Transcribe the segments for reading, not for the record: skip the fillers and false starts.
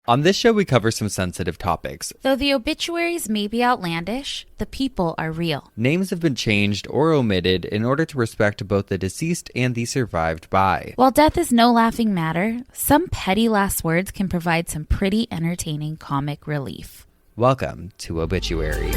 On this show, we cover some sensitive topics. Though the obituaries may be outlandish, the people are real. Names have been changed or omitted in order to respect both the deceased and the survived by. While death is no laughing matter, some petty last words can provide some pretty entertaining comic relief. Welcome to Obituary.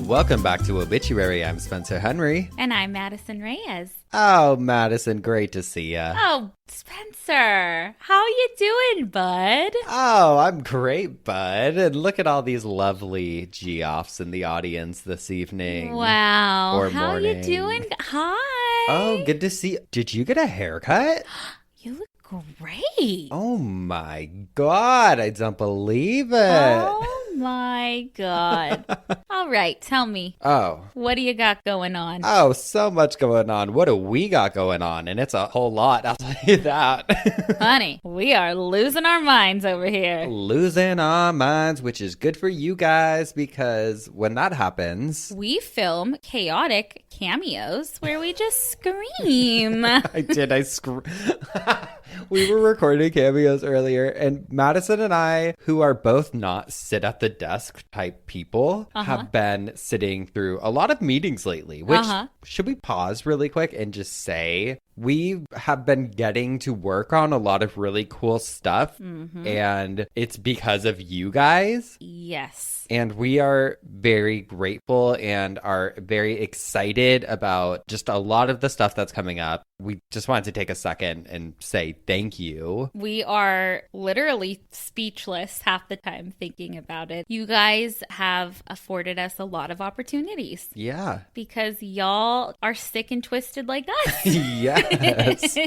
Welcome back to Obituary. I'm Spencer Henry. And I'm Madison Reyes. Oh, Madison, great to see ya. Oh, Spencer, how you doing, bud? Oh, I'm great, bud. And look at all these lovely G-offs in the audience this evening. Wow. Or how morning. You doing? Hi. Oh, good to see you. Did you get a haircut? You look great. Oh my God, I don't believe it. Oh my God. All right, tell me. Oh. What do you got going on? Oh, so much going on. What do we got going on? And it's a whole lot, I'll tell you that. Honey, we are losing our minds over here. Losing our minds, which is good for you guys because when that happens... We film chaotic cameos where we just scream. We were recording cameos earlier, and Madison and I, who are both not sit at the desk type people, have been sitting through a lot of meetings lately, which should we pause really quick and just say we have been getting to work on a lot of really cool stuff, and it's because of you guys. Yes. And we are very grateful and are very excited about just a lot of the stuff that's coming up. We just wanted to take a second and say thank you. We are literally speechless half the time thinking about it. You guys have afforded us a lot of opportunities. Yeah. Because y'all are sick and twisted like us. Yes.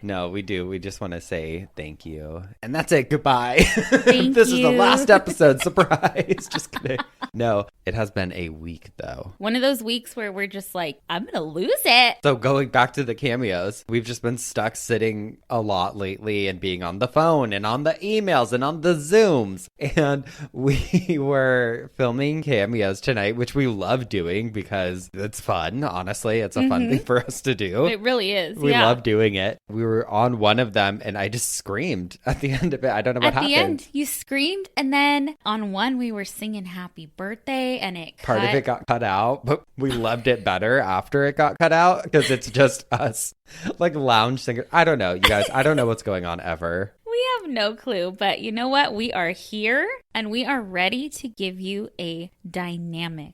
No, we do. We just want to say thank you. And that's it. Goodbye. Thank This you. is the last episode. Surprise. Just kidding. No, it has been a week though. One of those weeks where we're just like, I'm going to lose it. So going back to the cameos, we've just been stuck sitting a lot lately and being on the phone and on the emails and on the Zooms. And we were filming cameos tonight, which we love doing because it's fun. Honestly, it's a fun thing for us to do. It really is. We love doing it. We were on one of them and I just screamed at the end of it. I don't know what happened. At the end, you screamed, and then on one we were singing happy birthday and it Part of it got cut out, but we loved it better after it got cut out because it's just us like lounge singers. I don't know, you guys. I don't know what's going on ever. We have no clue, but you know what? We are here and we are ready to give you a dynamic,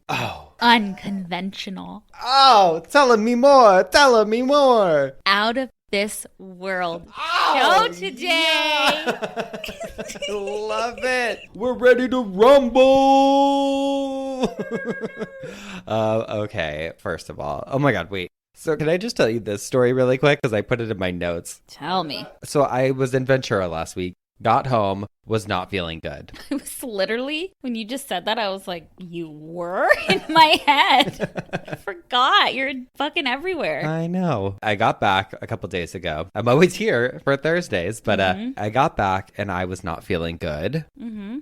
unconventional, telling me more, out of this world show today. Yeah. I love it. We're ready to rumble. Okay, first of all, oh my God, wait. So can I just tell you this story really quick? Because I put it in my notes. Tell me. So I was in Ventura last week, got home, was not feeling good. I was literally, when you just said that, I was like, you were in my head. I forgot. You're fucking everywhere. I know. I got back a couple days ago. I'm always here for Thursdays, but I got back and I was not feeling good.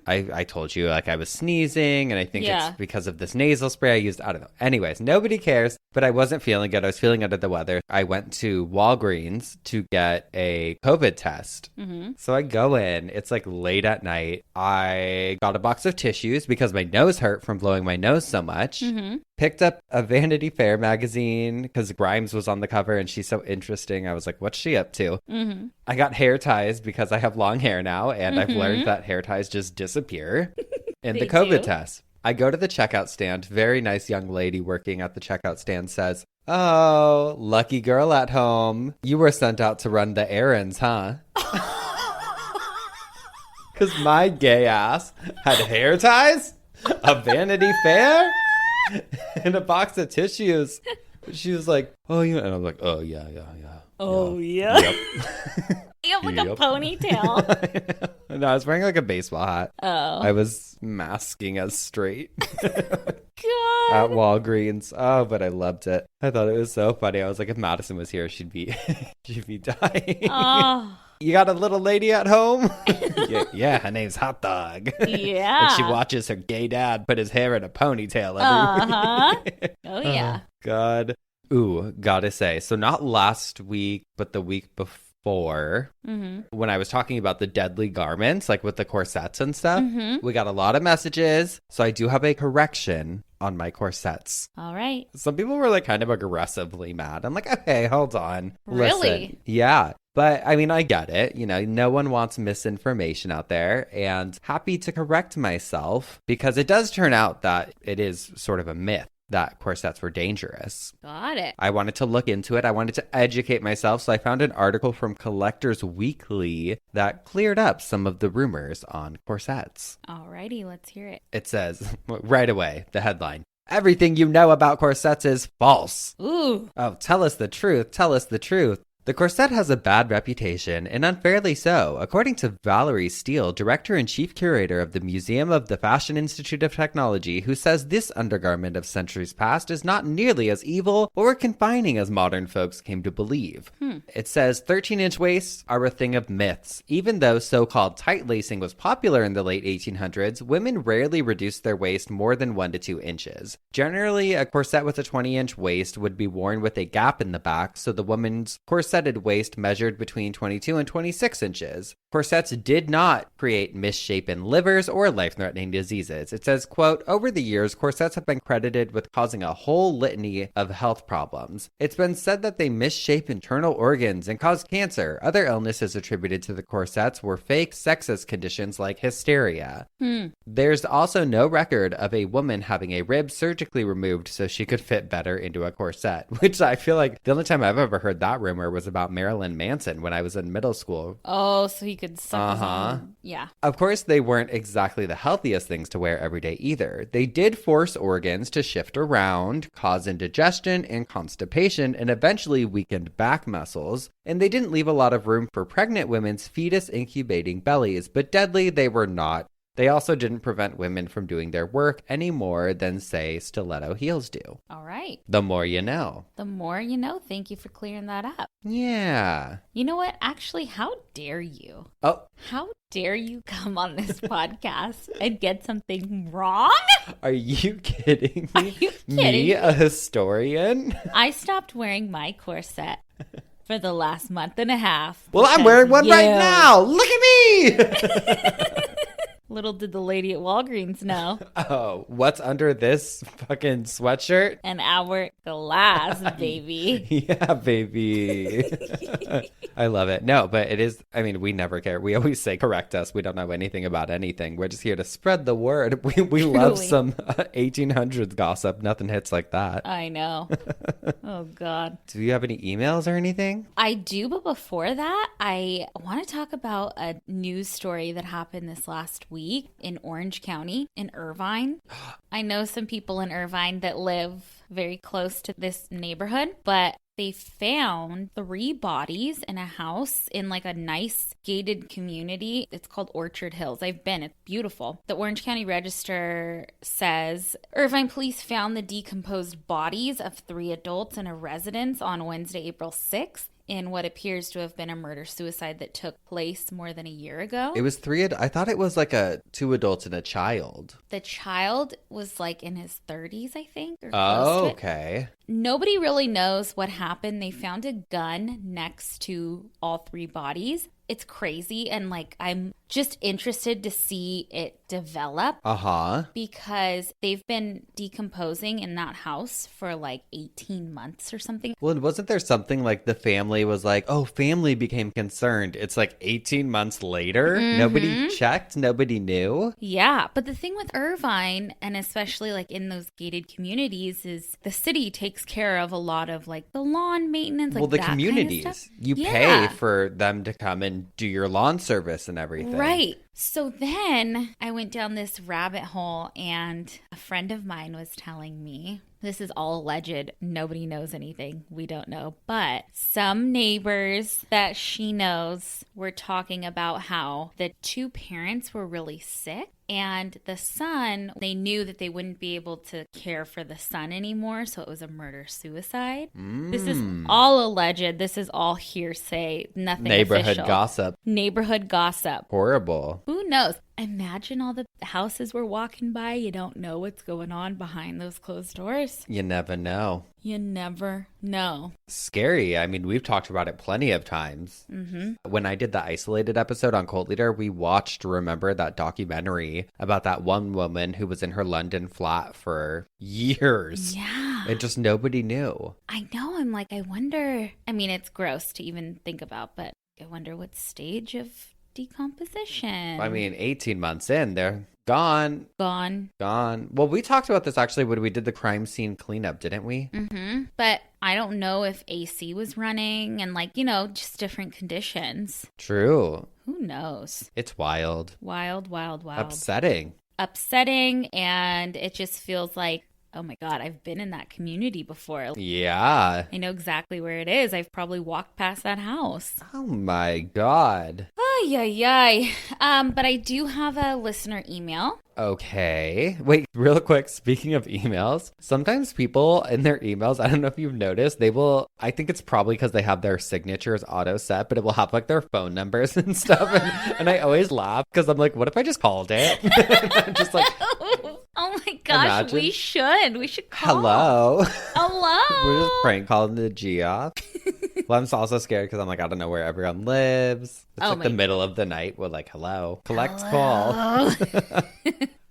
I told you like I was sneezing and I think it's because of this nasal spray I used. I don't know. Anyways, nobody cares, but I wasn't feeling good. I was feeling under the weather. I went to Walgreens to get a COVID test. So I go in. It's like late at night. I got a box of tissues because my nose hurt from blowing my nose so much. Picked up a Vanity Fair magazine because Grimes was on the cover and she's so interesting. I was like, what's she up to? I got hair ties because I have long hair now and I've learned that hair ties just disappear in the COVID test. I go to the checkout stand. Very nice young lady working at the checkout stand says, "Oh, lucky girl at home. You were sent out to run the errands, huh?" Because my gay ass had hair ties, a Vanity Fair, and a box of tissues. She was like, "Oh, yeah." And I'm like, "Oh, yeah. Oh, yeah. Yep." You have like a ponytail. No, I was wearing like a baseball hat. Oh. I was masking as straight. God. At Walgreens. Oh, but I loved it. I thought it was so funny. I was like, if Madison was here, she'd be dying. Oh. You got a little lady at home? Yeah, her name's Hot Dog. Yeah. And she watches her gay dad put his hair in a ponytail every week. Oh, yeah. Oh, God. Ooh, gotta say. So not last week, but the week before, when I was talking about the deadly garments, like with the corsets and stuff, we got a lot of messages. So I do have a correction on my corsets. All right. Some people were like kind of aggressively mad. I'm like, okay, hold on. Really? Listen. Yeah. But I mean, I get it. You know, no one wants misinformation out there, and happy to correct myself because it does turn out that it is sort of a myth that corsets were dangerous. Got it. I wanted to look into it. I wanted to educate myself. So I found an article from Collectors Weekly that cleared up some of the rumors on corsets. Alrighty, let's hear it. It says right away, the headline, "Everything you know about corsets is false." Ooh. Oh, tell us the truth. Tell us the truth. The corset has a bad reputation, and unfairly so, according to Valerie Steele, director and chief curator of the Museum of the Fashion Institute of Technology, who says this undergarment of centuries past is not nearly as evil or confining as modern folks came to believe. It says 13-inch waists are a thing of myths. Even though so-called tight lacing was popular in the late 1800s, women rarely reduced their waist more than 1 to 2 inches. Generally, a corset with a 20-inch waist would be worn with a gap in the back, so the woman's corseted waist measured between 22 and 26 inches. Corsets did not create misshapen livers or life-threatening diseases. It says, quote, "Over the years, corsets have been credited with causing a whole litany of health problems. It's been said that they misshape internal organs and cause cancer. Other illnesses attributed to the corsets were fake sexist conditions like hysteria." There's also no record of a woman having a rib surgically removed so she could fit better into a corset, which I feel like the only time I've ever heard that rumor was about Marilyn Manson when I was in middle school. Oh, so he could suck his own. Yeah. Of course, they weren't exactly the healthiest things to wear every day either. They did force organs to shift around, cause indigestion and constipation, and eventually weakened back muscles. And they didn't leave a lot of room for pregnant women's fetus incubating bellies, but deadly they were not. They also didn't prevent women from doing their work any more than, say, stiletto heels do. All right. The more you know. The more you know. Thank you for clearing that up. Yeah. You know what? Actually, how dare you? Oh. How dare you come on this podcast and get something wrong? Are you kidding me? Are you kidding me, a historian? I stopped wearing my corset for the last month and a half. Well, I'm wearing one right now. Look at me. Little did the lady at Walgreens know. Oh, what's under this fucking sweatshirt? An hourglass, baby. Yeah, baby. I love it. No, but it is, I mean, we never care. We always say, correct us. We don't know anything about anything. We're just here to spread the word. We love some 1800s gossip. Nothing hits like that. I know. Oh, God. Do you have any emails or anything? I do, but before that, I want to talk about a news story that happened this last week in Orange County in Irvine. I know some people in Irvine that live very close to this neighborhood, but they found 3 bodies in a house in like a nice gated community. It's called Orchard Hills. I've been. It's beautiful. The Orange County Register says Irvine police found the decomposed bodies of 3 adults in a residence on Wednesday, April 6th. In what appears to have been a murder-suicide that took place more than a year ago. It was 3. I thought it was like 2 adults and a child. The child was like in his 30s, I think. Or oh, okay. Nobody really knows what happened. They found a gun next to all 3 bodies. It's crazy. And like, I'm just interested to see it develop. Because they've been decomposing in that house for like 18 months or something. Well, wasn't there something like the family was like, oh, family became concerned. It's like 18 months later. Nobody checked. Nobody knew. Yeah. But the thing with Irvine, and especially like in those gated communities, is the city takes care of a lot of like the lawn maintenance. Like well, the that communities, kind of stuff. you pay for them to come and do your lawn service and everything. Right. So then I went down this rabbit hole, and a friend of mine was telling me, this is all alleged, nobody knows anything, we don't know, but some neighbors that she knows were talking about how the two parents were really sick. And the son, they knew that they wouldn't be able to care for the son anymore, so it was a murder-suicide. This is all alleged. This is all hearsay. Nothing Neighborhood official. gossip. Neighborhood gossip. Horrible. Who knows? Imagine all the houses we're walking by. You don't know what's going on behind those closed doors. You never know. You never know. Scary. I mean, we've talked about it plenty of times. When I did the isolated episode on Cult Leader, we watched, remember, that documentary about that one woman who was in her London flat for years. Yeah. And just nobody knew. I know. I'm like, I wonder. I mean, it's gross to even think about, but I wonder what stage of decomposition. I mean, 18 months in, they're gone. Gone. Well, we talked about this actually when we did the crime scene cleanup, didn't we? But I don't know if AC was running and just different conditions. True. Who knows? It's wild. Wild. Upsetting, and it just feels like, oh my God, I've been in that community before. Yeah. I know exactly where it is. I've probably walked past that house. Oh my God. Ay. But I do have a listener email. Okay. Wait, real quick. Speaking of emails, sometimes people in their emails, I don't know if you've noticed, I think it's probably because they have their signatures auto set, but it will have like their phone numbers and stuff. And I always laugh because I'm like, what if I just called it? I'm just like, oh my gosh, imagine. We should call. Hello. We're just prank calling the G off. Well, I'm also scared because I'm like, I don't know where everyone lives. It's like the middle of the night. We're like, hello. Collect call.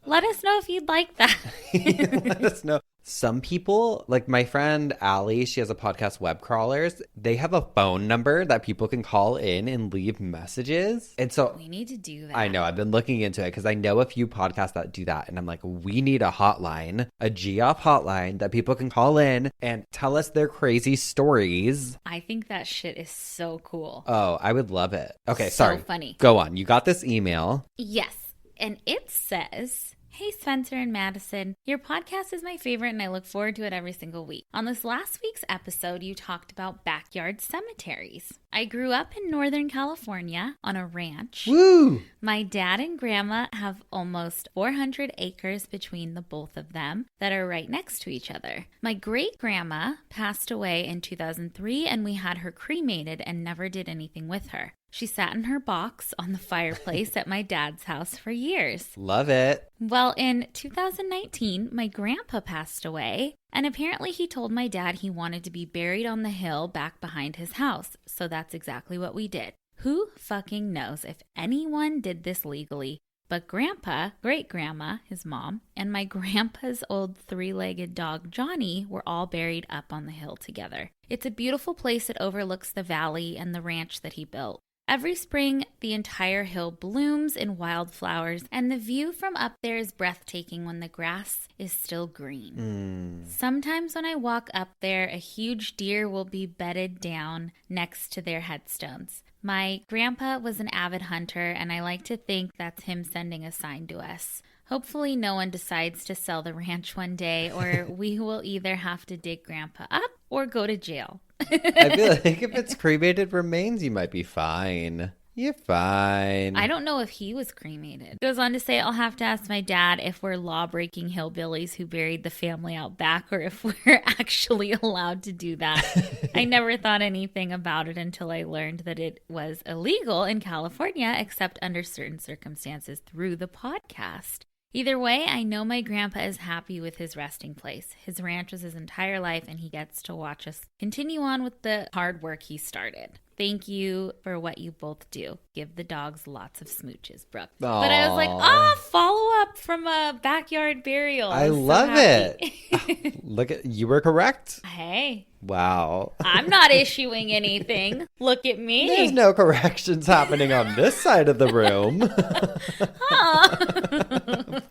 Let us know if you'd like that. Let us know. Some people, like my friend Allie, she has a podcast, Web Crawlers. They have a phone number that people can call in and leave messages. And so we need to do that. I know. I've been looking into it because I know a few podcasts that do that. And I'm like, we need a hotline, a G-Off hotline that people can call in and tell us their crazy stories. I think that shit is so cool. Oh, I would love it. Okay, so sorry. Funny. Go on. You got this email. Yes. And it says, hey, Spencer and Madison, your podcast is my favorite and I look forward to it every single week. On this last week's episode, you talked about backyard cemeteries. I grew up in Northern California on a ranch. Woo! My dad and grandma have almost 400 acres between the both of them that are right next to each other. My great-grandma passed away in 2003 and we had her cremated and never did anything with her. She sat in her box on the fireplace at my dad's house for years. Love it. Well, in 2019, my grandpa passed away, and apparently he told my dad he wanted to be buried on the hill back behind his house, so that's exactly what we did. Who fucking knows if anyone did this legally? But Grandpa, great-grandma, his mom, and my grandpa's old three-legged dog, Johnny, were all buried up on the hill together. It's a beautiful place that overlooks the valley and the ranch that he built. Every spring, the entire hill blooms in wildflowers, and the view from up there is breathtaking when the grass is still green. Sometimes when I walk up there, a huge deer will be bedded down next to their headstones. My grandpa was an avid hunter, and I like to think that's him sending a sign to us. Hopefully no one decides to sell the ranch one day, or we will either have to dig Grandpa up or go to jail. I feel like if it's cremated remains, you might be fine. You're fine. I don't know if he was cremated. It goes on to say, I'll have to ask my dad if we're law-breaking hillbillies who buried the family out back or if we're actually allowed to do that. I never thought anything about it until I learned that it was illegal in California, except under certain circumstances through the podcast. Either way, I know my grandpa is happy with his resting place. His ranch was his entire life, and he gets to watch us continue on with the hard work he started. Thank you for what you both do. Give the dogs lots of smooches, Brooke. Aww. But I was like, follow up from a backyard burial. I love it. Look at you were correct. Hey. Wow. I'm not issuing anything. Look at me. There's no corrections happening on this side of the room.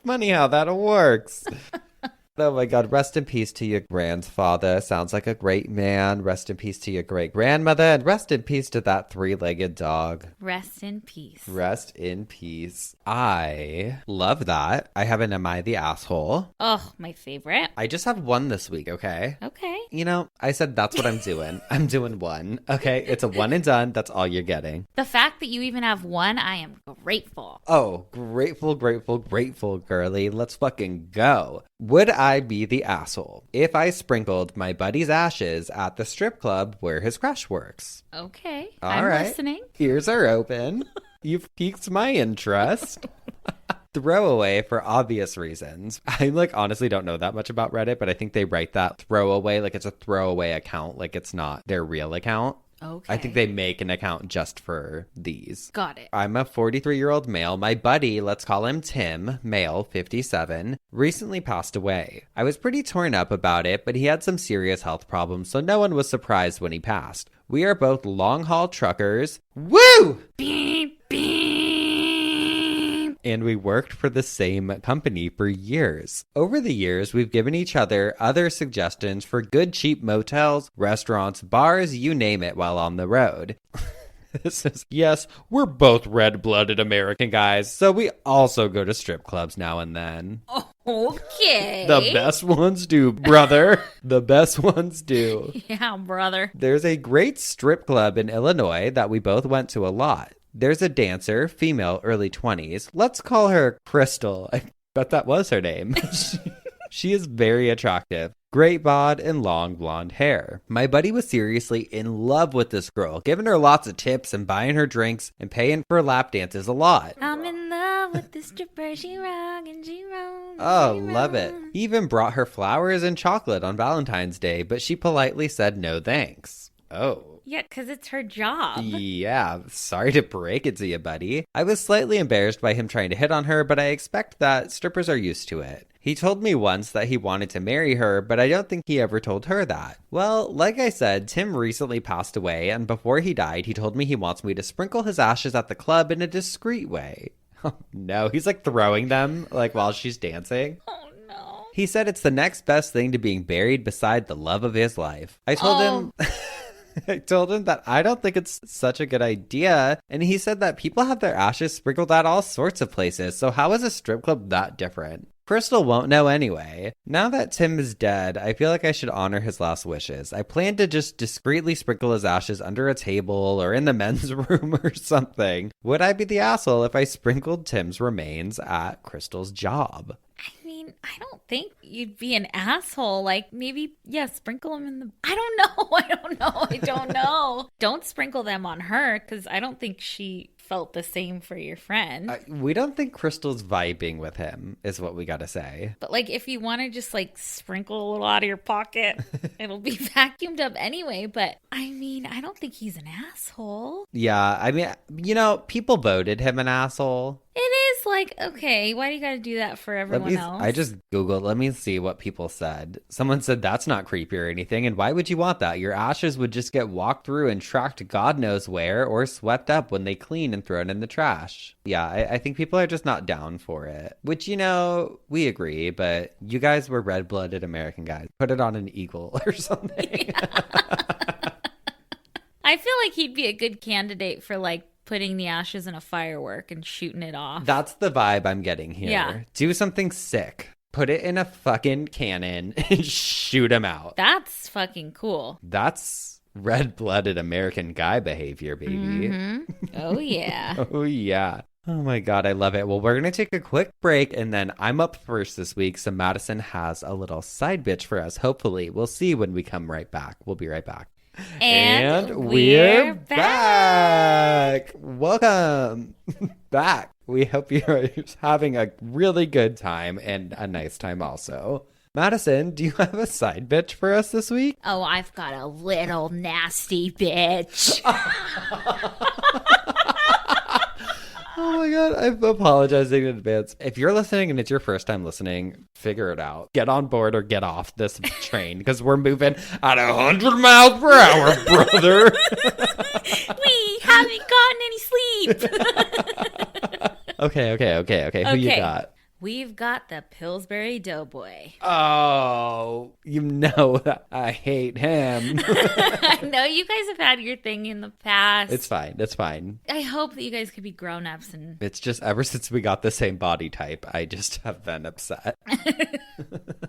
Funny how that works. Oh my God. Rest in peace to your grandfather. Sounds like a great man. Rest in peace to your great grandmother. And rest in peace to that 3-legged dog. Rest in peace. Rest in peace. I love that. I have an Am I the Asshole? Oh, my favorite. I just have one this week, okay? Okay. You know, I said that's what I'm doing. I'm doing one, okay? It's a one and done. That's all you're getting. The fact that you even have one, I am grateful. Oh, grateful, grateful, grateful, girly. Let's fucking go. Would I be the asshole if I sprinkled my buddy's ashes at the strip club where his crush works? Okay. All right. Listening. Ears are open. You've piqued my interest. Throwaway for obvious reasons. I honestly don't know that much about Reddit, but I think they write that throwaway like it's a throwaway account, like it's not their real account. Okay. I think they make an account just for these. Got it. I'm a 43-year-old male. My buddy, let's call him Tim, male, 57, recently passed away. I was pretty torn up about it, but he had some serious health problems, so no one was surprised when he passed. We are both long-haul truckers. Woo! Beep, beep. And we worked for the same company for years. Over the years, we've given each other other suggestions for good cheap motels, restaurants, bars, you name it, while on the road. This is, yes, we're both red-blooded American guys, so we also go to strip clubs now and then. Okay. The best ones do, brother. The best ones do. Yeah, brother. There's a great strip club in Illinois that we both went to a lot. There's a dancer, female, early 20s. Let's call her Crystal. I bet that was her name. She is very attractive. Great bod and long blonde hair. My buddy was seriously in love with this girl, giving her lots of tips and buying her drinks and paying for lap dances a lot. I'm in love with the stripper. She rock and she roll. Oh, love it. He even brought her flowers and chocolate on Valentine's Day, but she politely said no thanks. Oh. Yeah, because it's her job. Yeah, sorry to break it to you, buddy. I was slightly embarrassed by him trying to hit on her, but I expect that strippers are used to it. He told me once that he wanted to marry her, but I don't think he ever told her that. Well, like I said, Tim recently passed away, and before he died, he told me he wants me to sprinkle his ashes at the club in a discreet way. Oh no, he's throwing them while she's dancing. Oh no. He said it's the next best thing to being buried beside the love of his life. I told him that I don't think it's such a good idea, and he said that people have their ashes sprinkled at all sorts of places, so how is a strip club that different? Crystal won't know anyway. Now that Tim is dead, I feel like I should honor his last wishes. I plan to just discreetly sprinkle his ashes under a table or in the men's room or something. Would I be the asshole if I sprinkled Tim's remains at Crystal's job? I mean, I don't think you'd be an asshole. Maybe, yeah, sprinkle them in the... I don't know. Don't sprinkle them on her, because I don't think she felt the same for your friend. We don't think Crystal's vibing with him, is what we gotta say. But, if you want to just, sprinkle a little out of your pocket, it'll be vacuumed up anyway. But, I mean, I don't think he's an asshole. Yeah, I mean, people voted him an asshole. It is okay, why do you gotta do that for everyone else? I just Googled, let me see what people said. Someone said that's not creepy or anything, and why would you want that? Your ashes would just get walked through and tracked God knows where, or swept up when they clean and thrown in the trash. Yeah, I think people are just not down for it. Which, we agree, but you guys were red-blooded American guys. Put it on an eagle or something. Yeah. I feel like he'd be a good candidate for putting the ashes in a firework and shooting it off. That's the vibe I'm getting here. Yeah. Do something sick. Put it in a fucking cannon and shoot him out. That's fucking cool. That's red-blooded American guy behavior, baby. Mm-hmm. Oh, yeah. Oh, yeah. Oh, my God. I love it. Well, we're going to take a quick break, and then I'm up first this week, so Madison has a little side bitch for us, hopefully. We'll see when we come right back. We'll be right back. And we're back. Welcome back. We hope you're having a really good time and a nice time also. Madison, do you have a side bitch for us this week? Oh, I've got a little nasty bitch. Oh my God, I'm apologizing in advance. If you're listening and it's your first time listening, figure it out. Get on board or get off this train because we're moving at 100 miles per hour, brother. We haven't gotten any sleep. Okay. Who you got? we've got the Pillsbury Doughboy. Oh, you know I hate him. I know you guys have had your thing in the past. It's fine. It's fine. I hope that you guys could be grown-ups. And It's just ever since we got the same body type, I just have been upset.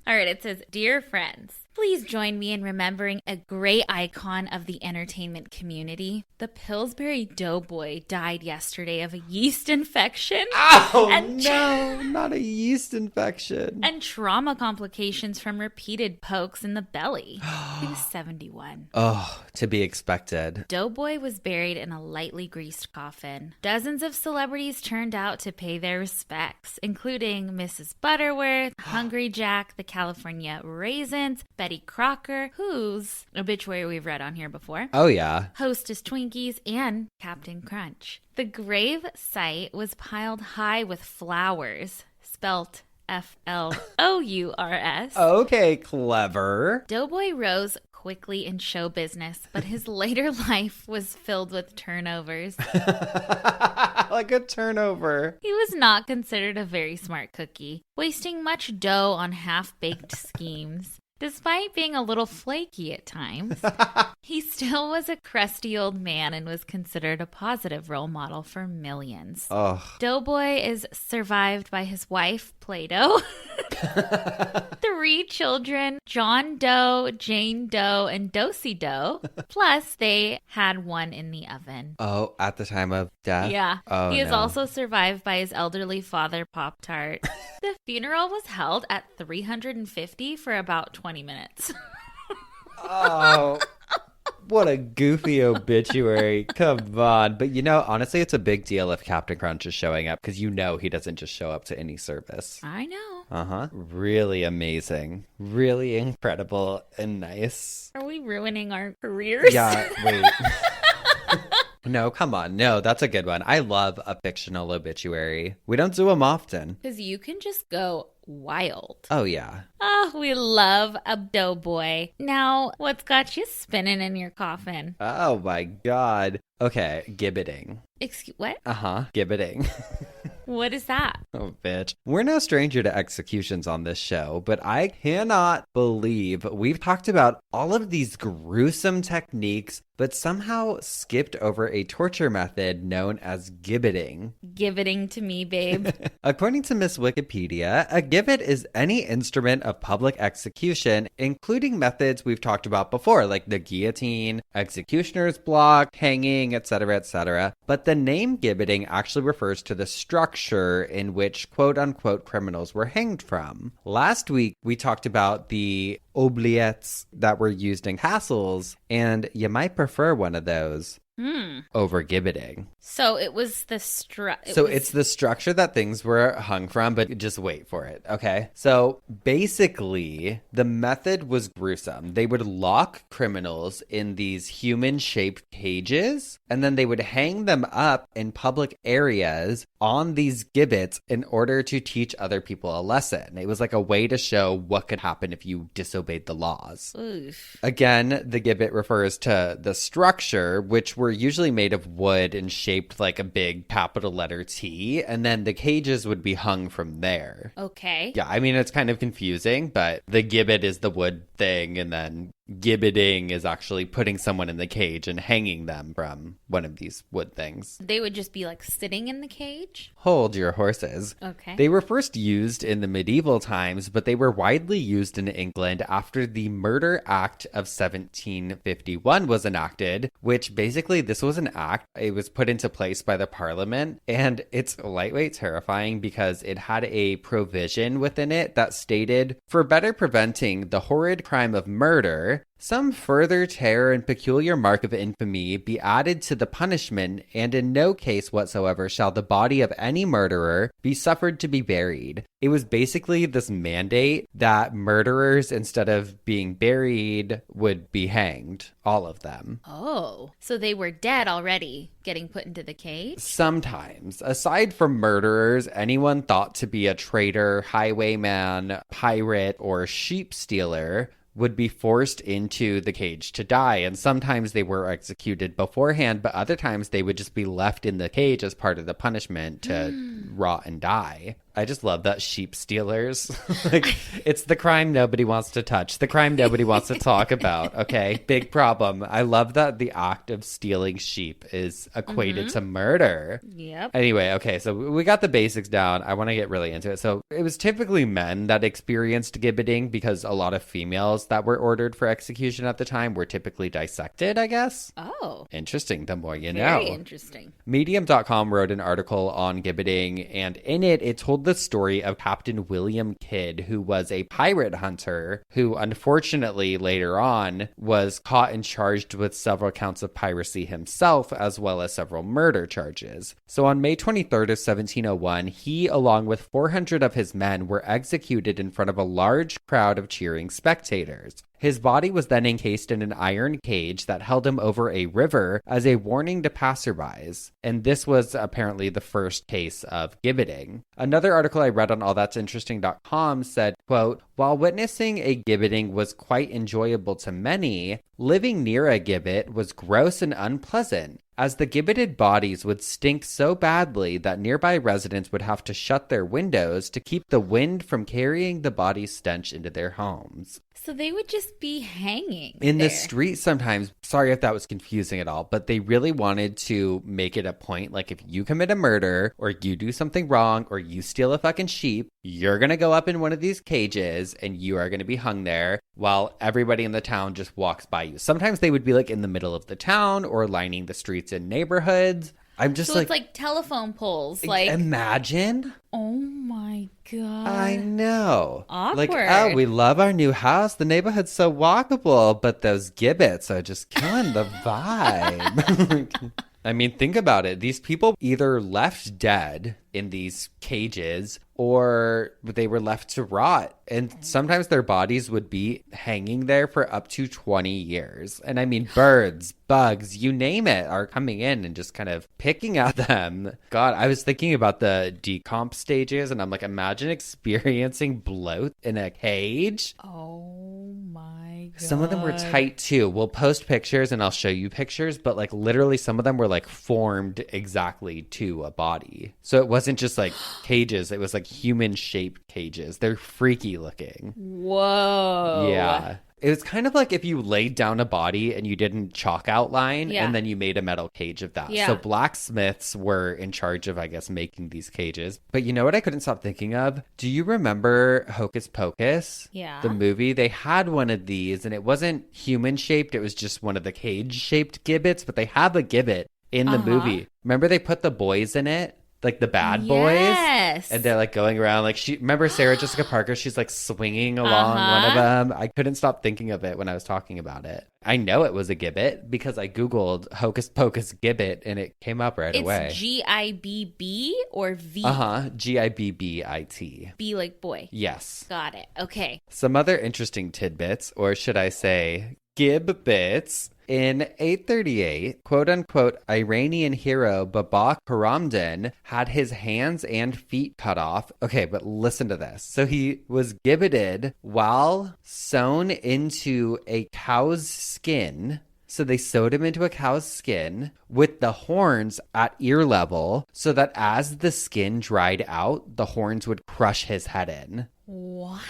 All right, it says, Dear friends, please join me in remembering a great icon of the entertainment community. The Pillsbury Doughboy died yesterday of a yeast infection. Oh, no, not a yeast infection. And trauma complications from repeated pokes in the belly. He was 71. Oh, to be expected. Doughboy was buried in a lightly greased coffin. Dozens of celebrities turned out to pay their respects, including Mrs. Butterworth, Hungry Jack, the California Raisins, Betty Crocker, whose obituary we've read on here before. Oh, yeah. Hostess Twinkies, and Captain Crunch. The grave site was piled high with flowers, spelt Flowers. Okay, clever. Doughboy rose quickly in show business, but his later life was filled with turnovers. Like a turnover. He was not considered a very smart cookie, wasting much dough on half-baked schemes. Despite being a little flaky at times, he still was a crusty old man and was considered a positive role model for millions. Oh. Doughboy is survived by his wife, Plato, 3 children, John Doe, Jane Doe, and Dosey Doe. Plus, they had one in the oven. Oh, at the time of death? Yeah. Oh, he is no. also survived by his elderly father, Pop-Tart. The funeral was held at 350 for about 20 minutes. Oh, what a goofy obituary. Come on. But honestly, it's a big deal if Captain Crunch is showing up because he doesn't just show up to any service. I know. Uh-huh. Really amazing. Really incredible and nice. Are we ruining our careers? Yeah, wait. No, come on. No, that's a good one. I love a fictional obituary. We don't do them often. Because you can just go wild. Oh, yeah. Oh, we love a doughboy. Now, what's got you spinning in your coffin? Oh, my God. Okay, gibbeting. Excuse, what? Uh-huh, gibbeting. What is that? Oh, bitch. We're no stranger to executions on this show, but I cannot believe we've talked about all of these gruesome techniques, but somehow skipped over a torture method known as gibbeting. Gibbeting to me, babe. According to Miss Wikipedia, a gibbet is any instrument of public execution, including methods we've talked about before, like the guillotine, executioner's block, hanging, etc., etc. But the name gibbeting actually refers to the structure in which quote-unquote criminals were hanged from. Last week, we talked about the oubliettes that were used in castles, and you might prefer one of those over gibbeting. So it was the it's the structure that things were hung from, but just wait for it, okay? So basically, the method was gruesome. They would lock criminals in these human-shaped cages, and then they would hang them up in public areas on these gibbets in order to teach other people a lesson. It was like a way to show what could happen if you disobeyed the laws. Oof. Again, the gibbet refers to the structure, which were usually made of wood and shaped like a big capital letter T, and then the cages would be hung from there. Okay. Yeah, I mean, it's kind of confusing, but the gibbet is the wood thing, and then gibbeting is actually putting someone in the cage and hanging them from one of these wood things. They would just be like sitting in the cage? Hold your horses. Okay. They were first used in the medieval times, but they were widely used in England after the Murder Act of 1751 was enacted, which basically this was an act. It was put into place by the Parliament, and it's lightweight terrifying because it had a provision within it that stated, for better preventing the horrid crime of murder, some further terror and peculiar mark of infamy be added to the punishment, and in no case whatsoever shall the body of any murderer be suffered to be buried. It was basically this mandate that murderers, instead of being buried, would be hanged. All of them. Oh, so they were dead already, getting put into the cage? Sometimes. Aside from murderers, anyone thought to be a traitor, highwayman, pirate, or sheep stealer would be forced into the cage to die. And sometimes they were executed beforehand, but other times they would just be left in the cage as part of the punishment to rot and die. I just love that sheep stealers. Like, it's the crime nobody wants to touch, the crime nobody wants to talk about. Okay, big problem. I love that the act of stealing sheep is equated to murder. Yep. Anyway, okay, so we got the basics down. I want to get really into it. So it was typically men that experienced gibbeting because a lot of females that were ordered for execution at the time were typically dissected, I guess. Oh. Interesting. The more you know. Very interesting. Medium.com wrote an article on gibbeting, and in it told the story of Captain William Kidd, who was a pirate hunter who unfortunately later on was caught and charged with several counts of piracy himself, as well as several murder charges. So on May 23rd of 1701, he, along with 400 of his men, were executed in front of a large crowd of cheering spectators. His body was then encased in an iron cage that held him over a river as a warning to passerbys. And this was apparently the first case of gibbeting. Another article I read on allthat'sinteresting.com said, quote, while witnessing a gibbeting was quite enjoyable to many, living near a gibbet was gross and unpleasant, as the gibbeted bodies would stink so badly that nearby residents would have to shut their windows to keep the wind from carrying the body's stench into their homes. So they would just be hanging in there. the street sometimes. Sorry if that was confusing at all, but they really wanted to make it a point. Like, if you commit a murder or you do something wrong or you steal a fucking sheep, you're going to go up in one of these cages and you are going to be hung there while everybody in the town just walks by you. Sometimes they would be like in the middle of the town or lining the streets in neighborhoods. I'm just so it's like telephone poles. Like, imagine. Oh my God. I know. Awkward. Like, oh, we love our new house. The neighborhood's so walkable, but those gibbets are just killing the vibe. I mean, think about it. These people either left dead in these cages or they were left to rot. And sometimes their bodies would be hanging there for up to 20 years. And I mean, birds, bugs, you name it, are coming in and just kind of picking at them. God, I was thinking about the decomp stages and I'm like, imagine experiencing bloat in a cage. Oh my God. Some of them were tight too. We'll post pictures and I'll show you pictures, but like literally some of them were like formed exactly to a body. So it wasn't just like cages, it was like human shaped cages. They're freaky looking. Whoa. Yeah. It was kind of like if you laid down a body and you didn't chalk outline and then you made a metal cage of that. Yeah. So blacksmiths were in charge of, I guess, making these cages. But you know what I couldn't stop thinking of? Do you remember Hocus Pocus? Yeah. The movie? They had one of these and it wasn't human shaped. It was just one of the cage shaped gibbets, but they have a gibbet in the movie. Remember they put the boys in it? Like the bad boys. Yes. And they're like going around like remember Sarah Jessica Parker? She's like swinging along one of them. I couldn't stop thinking of it when I was talking about it. I know it was a gibbet because I Googled Hocus Pocus gibbet and it came up right away. It's G-I-B-B or V? Gibbit. B like boy. Yes. Got it. Okay. Some other interesting tidbits, or should I say gibbets. In 838, quote-unquote Iranian hero Baba Karamdan had his hands and feet cut off. Okay, but listen to this. So he was gibbeted while sewn into a cow's skin. So they sewed him into a cow's skin with the horns at ear level so that as the skin dried out, the horns would crush his head in. What?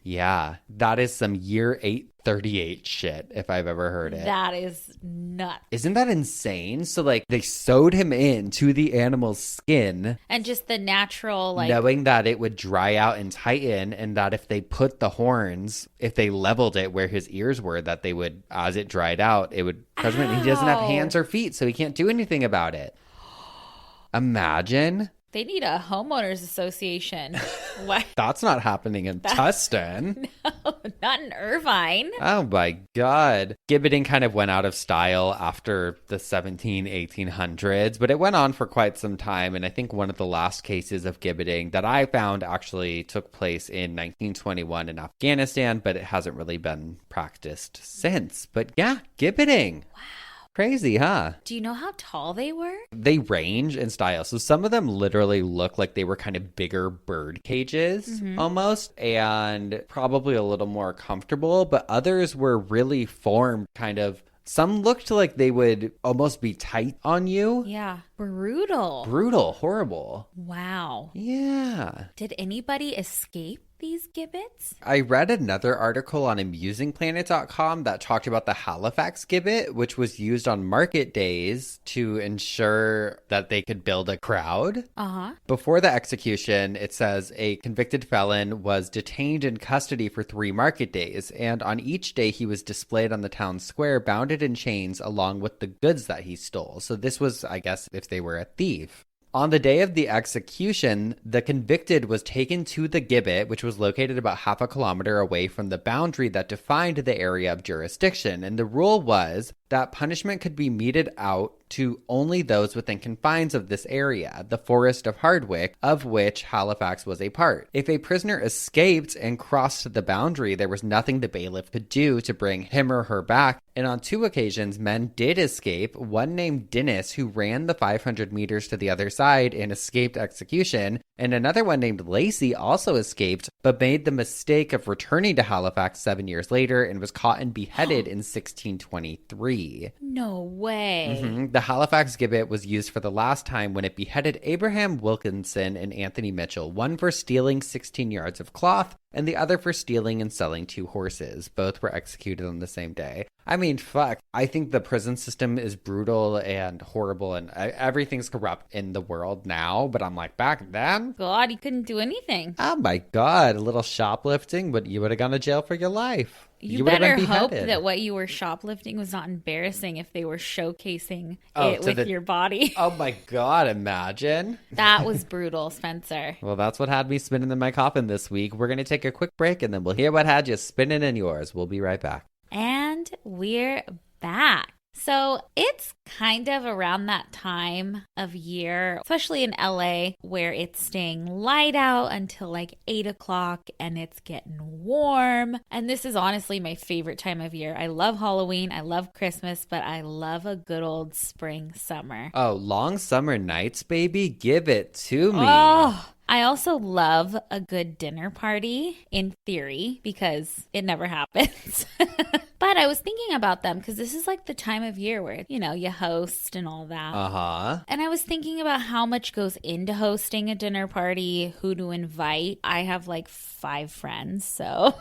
Yeah, that is some year 838 shit, if I've ever heard it. That is nuts. Isn't that insane? So, like, they sewed him into the animal's skin. And just the natural, like... knowing that it would dry out and tighten, and that if they put the horns, if they leveled it where his ears were, that they would, as it dried out, it would crush him. And he doesn't have hands or feet, so he can't do anything about it. Imagine... They need a homeowners association. What? That's not happening in Tustin. No, not in Irvine. Oh my God. Gibbeting kind of went out of style after the 1800s, but it went on for quite some time. And I think one of the last cases of gibbeting that I found actually took place in 1921 in Afghanistan, but it hasn't really been practiced since. But yeah, gibbeting. Wow. Crazy, huh? Do you know how tall they were? They range in style. So some of them literally look like they were kind of bigger bird cages almost, and probably a little more comfortable. But others were really formed kind of Some looked like they would almost be tight on you. Yeah. Brutal. Brutal. Horrible. Wow. Yeah. Did anybody escape these gibbets? I read another article on amusingplanet.com that talked about the Halifax gibbet, which was used on market days to ensure that they could build a crowd. Before the execution, it says a convicted felon was detained in custody for 3 market days, and on each day he was displayed on the town square, bounded in chains along with the goods that he stole. So this was, I guess, if they were a thief. On the day of the execution, the convicted was taken to the gibbet, which was located about half a kilometer away from the boundary that defined the area of jurisdiction. And the rule was that punishment could be meted out to only those within confines of this area, the Forest of Hardwick, of which Halifax was a part. If a prisoner escaped and crossed the boundary, there was nothing the bailiff could do to bring him or her back. And on 2 occasions, men did escape, one named Dennis, who ran the 500 meters to the other side and escaped execution, and another one named Lacey also escaped, but made the mistake of returning to Halifax 7 years later and was caught and beheaded in 1623. No way. The Halifax gibbet was used for the last time when it beheaded Abraham Wilkinson and Anthony Mitchell, one for stealing 16 yards of cloth and the other for stealing and selling 2 horses. Both were executed on the same day. I mean, fuck. I think the prison system is brutal and horrible, and everything's corrupt in the world now, but I'm like, back then? God, you couldn't do anything. Oh my God, a little shoplifting, but you would have gone to jail for your life. You better hope that what you were shoplifting was not embarrassing if they were showcasing it with your body. Oh my God, imagine. That was brutal, Spencer. Well, that's what had me spinning in my coffin this week. We're going to take a quick break and then we'll hear what had you spinning in yours. We'll be right back. And we're back. So it's kind of around that time of year, especially in LA, where it's staying light out until like 8 o'clock and it's getting warm. And this is honestly my favorite time of year. I love Halloween, I love Christmas, but I love a good old spring summer. Oh, long summer nights, baby. Give it to me. Oh, I also love a good dinner party, in theory, because it never happens. But I was thinking about them because this is like the time of year where, you know, you host and all that. And I was thinking about how much goes into hosting a dinner party, who to invite. I have like 5 friends, so...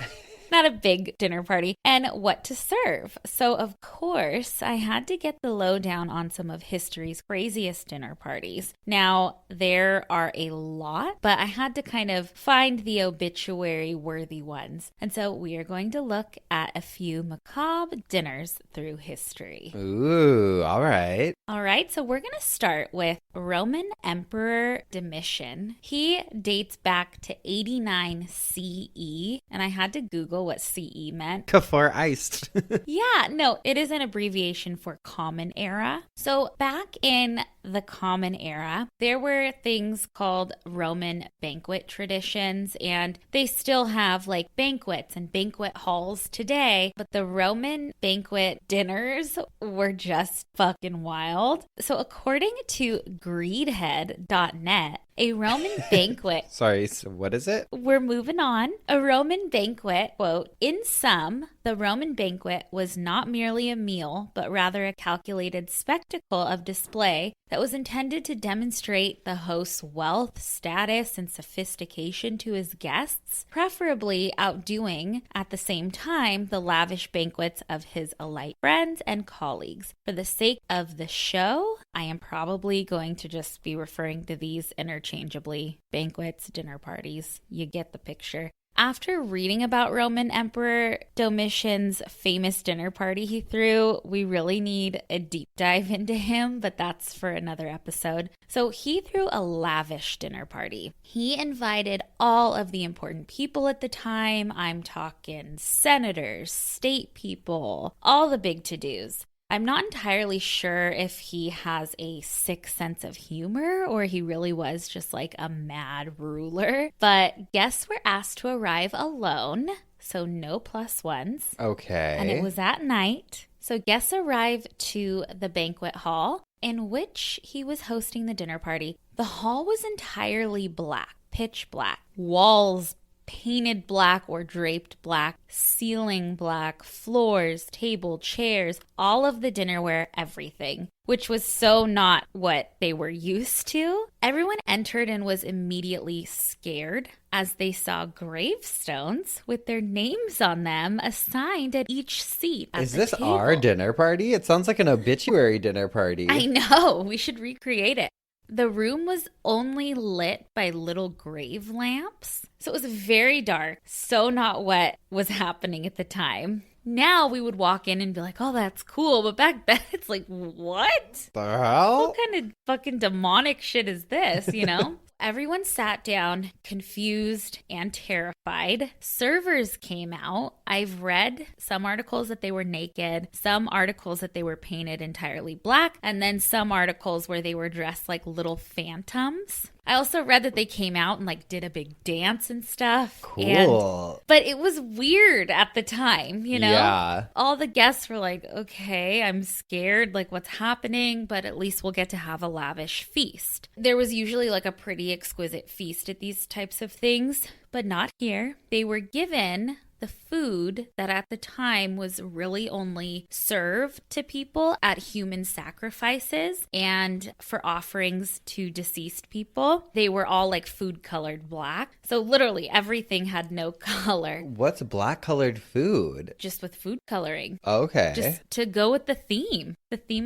not a big dinner party, and what to serve. So, of course, I had to get the lowdown on some of history's craziest dinner parties. Now, there are a lot, but I had to kind of find the obituary-worthy ones. And so we are going to look at a few macabre dinners through history. Ooh, all right. All right, so we're going to start with Roman Emperor Domitian. He dates back to 89 CE, and I had to Google what CE meant. Before iced. Yeah, no, it is an abbreviation for Common Era. So back in the Common Era, there were things called Roman banquet traditions, and they still have like banquets and banquet halls today, but the Roman banquet dinners were just fucking wild. So according to greedhead.net, a Roman banquet. Sorry, so what is it? We're moving on. A Roman banquet, quote, in sum, the Roman banquet was not merely a meal, but rather a calculated spectacle of display that was intended to demonstrate the host's wealth, status, and sophistication to his guests, preferably outdoing, at the same time, the lavish banquets of his elite friends and colleagues. For the sake of the show, I am probably going to just be referring to these interchangeably. Banquets, dinner parties, you get the picture. After reading about Roman Emperor Domitian's famous dinner party he threw, we really need a deep dive into him, but that's for another episode. So he threw a lavish dinner party. He invited all of the important people at the time. I'm talking senators, state people, all the big to-dos. I'm not entirely sure if he has a sick sense of humor or he really was just like a mad ruler. But guests were asked to arrive alone, so no plus ones. Okay. And it was at night. So guests arrived to the banquet hall in which he was hosting the dinner party. The hall was entirely black, pitch black, walls painted black or draped black, ceiling black, floors, table, chairs, all of the dinnerware, everything, which was so not what they were used to. Everyone entered and was immediately scared as they saw gravestones with their names on them assigned at each seat at Is the this table. our dinner party? It sounds like an obituary dinner party. I know. We should recreate it. The room was only lit by little grave lamps. So it was very dark. So not what was happening at the time. Now we would walk in and be like, oh, that's cool. But back then it's like, what? The hell? What kind of fucking demonic shit is this, you know? Everyone sat down, confused and terrified. Servers came out. I've read some articles that they were naked, some articles that they were painted entirely black, and then some articles where they were dressed like little phantoms. I also read that they came out and like did a big dance and stuff. Cool. But it was weird at the time, you know? Yeah. All the guests were like, okay, I'm scared, like what's happening, but at least we'll get to have a lavish feast. There was usually like a pretty exquisite feast at these types of things, but not here. They were given the food that at the time was really only served to people at human sacrifices and for offerings to deceased people. They were all like food colored black. So literally everything had no color. What's black colored food? Just with food coloring. Okay. Just to go with the theme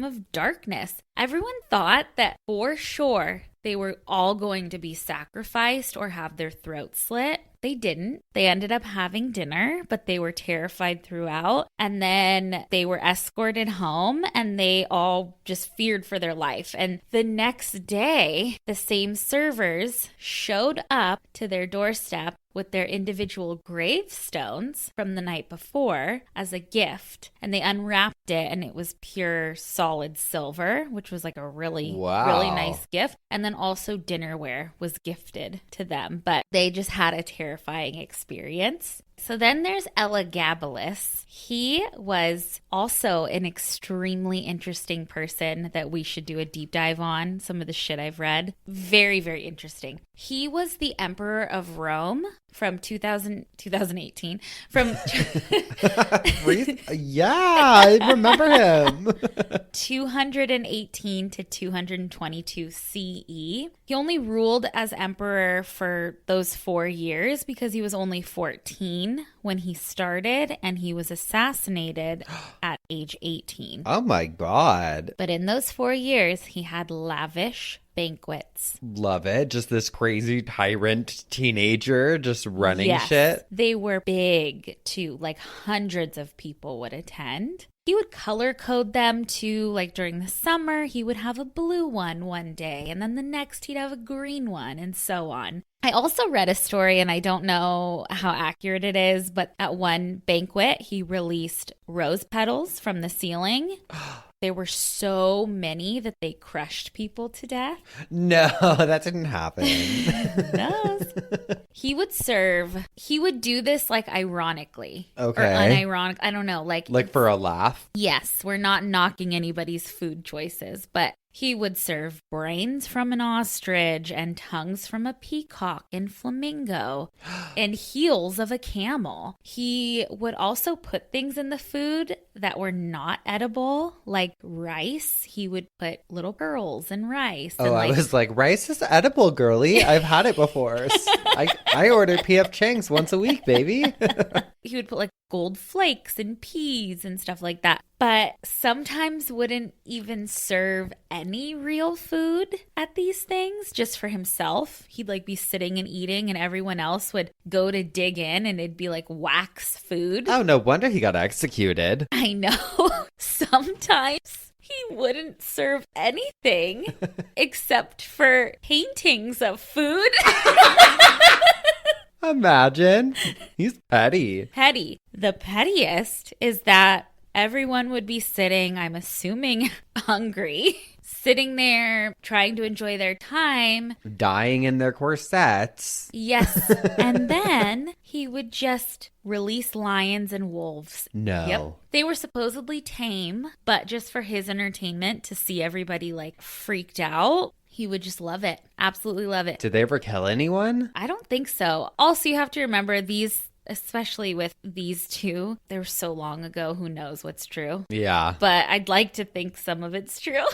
of darkness. Everyone thought that for sure they were all going to be sacrificed or have their throats slit. They didn't. They ended up having dinner, but they were terrified throughout. And then they were escorted home and they all just feared for their life. And the next day, the same servers showed up to their doorstep with their individual gravestones from the night before as a gift. And they unwrapped it and it was pure solid silver, which was like a really nice gift. And then also dinnerware was gifted to them, but they just had a terrifying experience. So then there's Elagabalus. He was also an extremely interesting person that we should do a deep dive on. Some of the shit I've read. Very, very interesting. He was the emperor of Rome from 2018. From Yeah, I remember him. 218 to 222 CE. He only ruled as emperor for those 4 years because he was only 14 when he started and he was assassinated at age 18. Oh my God. But in those 4 years, he had lavish banquets. Love it. Just this crazy tyrant teenager just running shit. They were big too. Like hundreds of people would attend. He would color code them too. Like during the summer, he would have a blue one day, and then the next he'd have a green one, and so on. I also read a story, and I don't know how accurate it is, but at one banquet, he released rose petals from the ceiling. There were so many that they crushed people to death. No, that didn't happen. No. He would do this like ironically. Okay. Or unironic. I don't know. Like for a laugh? Yes. We're not knocking anybody's food choices, but he would serve brains from an ostrich and tongues from a peacock and flamingo and heels of a camel. He would also put things in the food that were not edible, like rice. He would put little pearls in rice. Oh, I was like, rice is edible, girly. I've had it before. I order P.F. Chang's once a week, baby. He would put like gold flakes and peas and stuff like that. But sometimes wouldn't even serve any real food at these things just for himself. He'd like be sitting and eating and everyone else would go to dig in and it'd be like wax food. Oh, no wonder he got executed. I know. Sometimes he wouldn't serve anything except for paintings of food. Imagine. He's petty. Petty. The pettiest is that everyone would be sitting, I'm assuming, hungry, sitting there trying to enjoy their time. Dying in their corsets. Yes. And then he would just release lions and wolves. No. Yep. They were supposedly tame, but just for his entertainment to see everybody like freaked out. He would just love it. Absolutely love it. Did they ever kill anyone? I don't think so. Also, you have to remember these, especially with these two, they were so long ago, who knows what's true. Yeah. But I'd like to think some of it's true.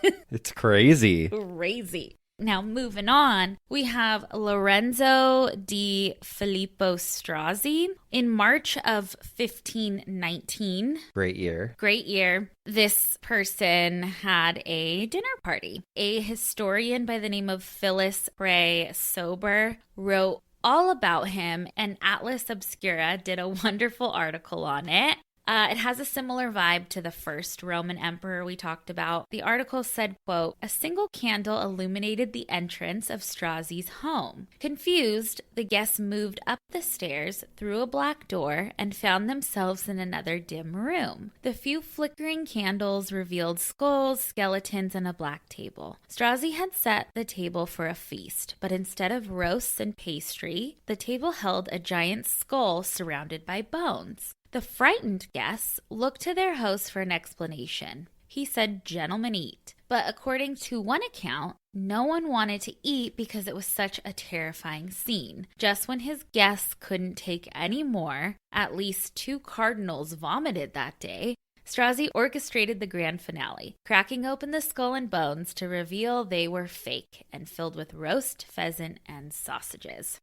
It's crazy. Crazy. Now, moving on, we have Lorenzo di Filippo Strozzi. In March of 1519. Great year. Great year. This person had a dinner party. A historian by the name of Phyllis Bray Sober wrote all about him, and Atlas Obscura did a wonderful article on it. It has a similar vibe to the first Roman emperor we talked about. The article said, quote, "A single candle illuminated the entrance of Strozzi's home. Confused, the guests moved up the stairs through a black door and found themselves in another dim room. The few flickering candles revealed skulls, skeletons, and a black table. Strozzi had set the table for a feast, but instead of roasts and pastry, the table held a giant skull surrounded by bones. The frightened guests looked to their host for an explanation. He said, 'Gentlemen, eat.' But according to one account, no one wanted to eat because it was such a terrifying scene. Just when his guests couldn't take any more, at least 2 cardinals vomited that day, Strozzi orchestrated the grand finale, cracking open the skull and bones to reveal they were fake and filled with roast pheasant and sausages."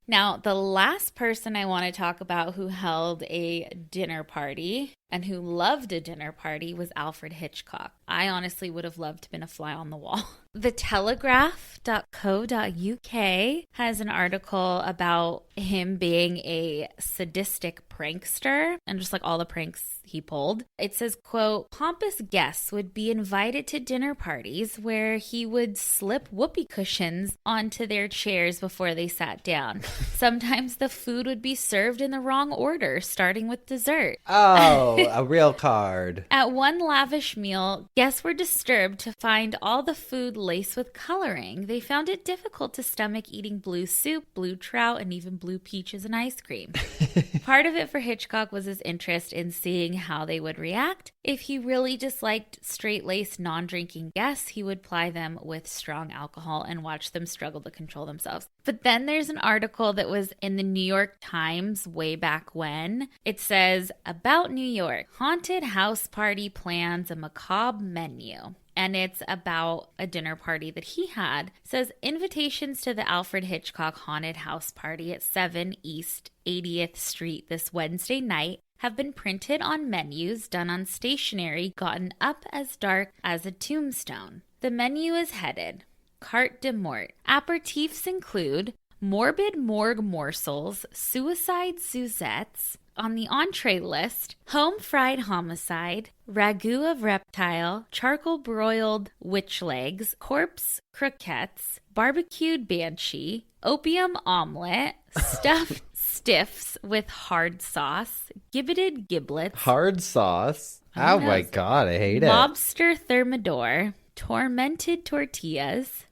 Now, the last person I want to talk about who held a dinner party and who loved a dinner party was Alfred Hitchcock. I honestly would have loved to have been a fly on the wall. The Telegraph.co.uk has an article about him being a sadistic prankster and just like all the pranks he pulled. It says, quote, "Pompous guests would be invited to dinner parties where he would slip whoopee cushions onto their chairs before they sat down. Sometimes the food would be served in the wrong order, starting with dessert." Oh, a real card. At one lavish meal, guests were disturbed to find all the food laced with coloring. They found it difficult to stomach eating blue soup, blue trout, and even blue peaches and ice cream. Part of it for Hitchcock was his interest in seeing how they would react. If he really disliked straight-laced, non-drinking guests, he would ply them with strong alcohol and watch them struggle to control themselves. But then there's an article that was in the New York Times way back when. It says, "About New York, haunted house party plans a macabre menu." And it's about a dinner party that he had. It says, "Invitations to the Alfred Hitchcock haunted house party at 7 East 80th Street this Wednesday night have been printed on menus done on stationery gotten up as dark as a tombstone. The menu is headed Carte de Mort. Aperitifs include morbid morgue morsels, suicide Suzettes. On the entree list, home fried homicide, ragout of reptile, charcoal broiled witch legs, corpse croquettes, barbecued banshee, opium omelet, stuffed stiffs with hard sauce, gibbeted giblets." Hard sauce? Oh my God, I hate it. "Lobster thermidor, tormented tortillas."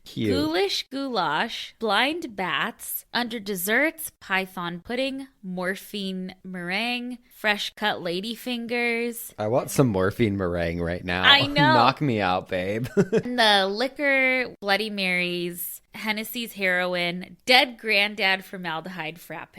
Cute. "Ghoulish goulash, blind bats, under desserts, python pudding, morphine meringue, fresh cut ladyfingers." I want some morphine meringue right now. I know. Knock me out, babe. And the liquor, Bloody Marys, Hennessy's heroin, dead granddad formaldehyde frappe.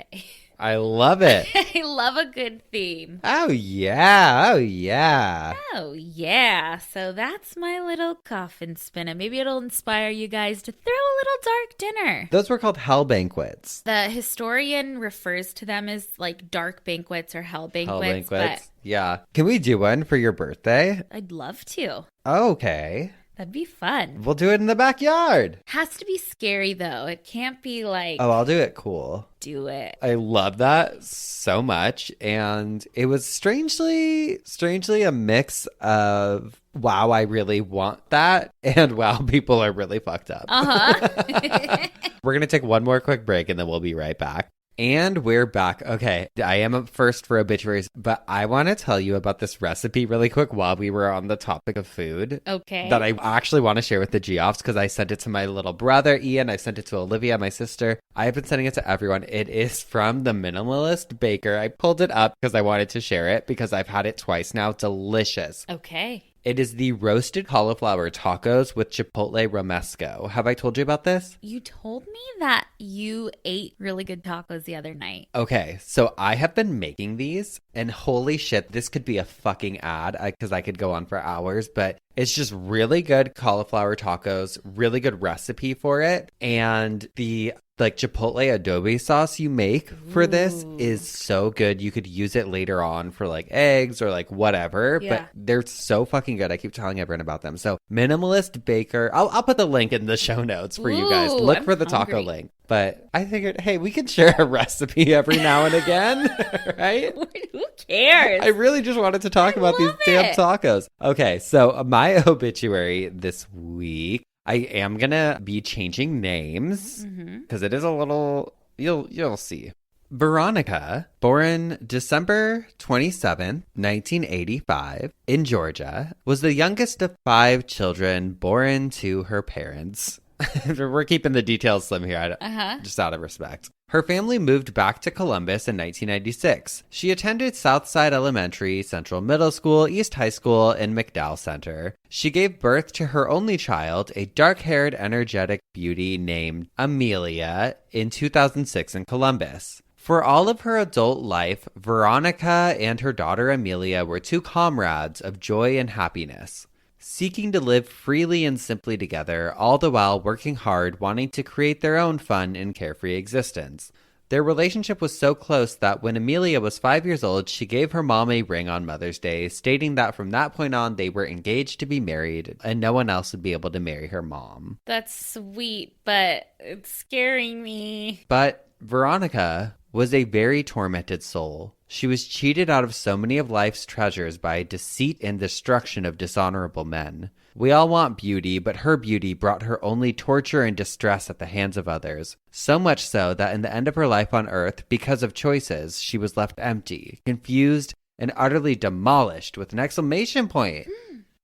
I love it. I love a good theme. Oh, yeah. Oh, yeah. Oh, yeah. So that's my little coffin spinner. Maybe it'll inspire you guys to throw a little dark dinner. Those were called hell banquets. The historian refers to them as like dark banquets or hell banquets. Hell banquets. Yeah. Can we do one for your birthday? I'd love to. Okay. That'd be fun. We'll do it in the backyard. Has to be scary, though. It can't be like... Oh, I'll do it cool. Do it. I love that so much. And it was strangely a mix of, wow, I really want that, and wow, people are really fucked up. Uh-huh. We're going to take one more quick break, and then we'll be right back. And we're back. Okay, I am up first for obituaries, but I want to tell you about this recipe really quick while we were on the topic of food. Okay. That I actually want to share with the Geoffs because I sent it to my little brother, Ian. I sent it to Olivia, my sister. I have been sending it to everyone. It is from The Minimalist Baker. I pulled it up because I wanted to share it because I've had it twice now. Delicious. Okay. It is the roasted cauliflower tacos with chipotle romesco. Have I told you about this? You told me that you ate really good tacos the other night. Okay, so I have been making these, and holy shit, this could be a fucking ad because I could go on for hours, but it's just really good cauliflower tacos, really good recipe for it, and the chipotle adobe sauce you make for this is so good. You could use it later on for like eggs or like whatever, but they're so fucking good. I keep telling everyone about them. So Minimalist Baker, I'll put the link in the show notes for you guys. Look for the taco link. But I figured, hey, we can share a recipe every now and again, right? Who cares? I really just wanted to talk about these damn tacos. Okay, so my obituary this week, I am going to be changing names because it is a little, you'll see. Veronica, born December 27th, 1985, in Georgia, was the youngest of 5 children born to her parents. We're keeping the details slim here, just out of respect. Her family moved back to Columbus in 1996. She attended Southside Elementary, Central Middle School, East High School, and McDowell Center. She gave birth to her only child, a dark-haired, energetic beauty named Amelia, in 2006 in Columbus. For all of her adult life, Veronica and her daughter Amelia were 2 comrades of joy and happiness, seeking to live freely and simply together, all the while working hard, wanting to create their own fun and carefree existence. Their relationship was so close that when Amelia was 5 years old, she gave her mom a ring on Mother's Day, stating that from that point on, they were engaged to be married, and no one else would be able to marry her mom. That's sweet, but it's scaring me. But Veronica was a very tormented soul. She was cheated out of so many of life's treasures by deceit and destruction of dishonorable men. We all want beauty, but her beauty brought her only torture and distress at the hands of others. So much so that in the end of her life on earth, because of choices, she was left empty, confused, and utterly demolished with an exclamation point.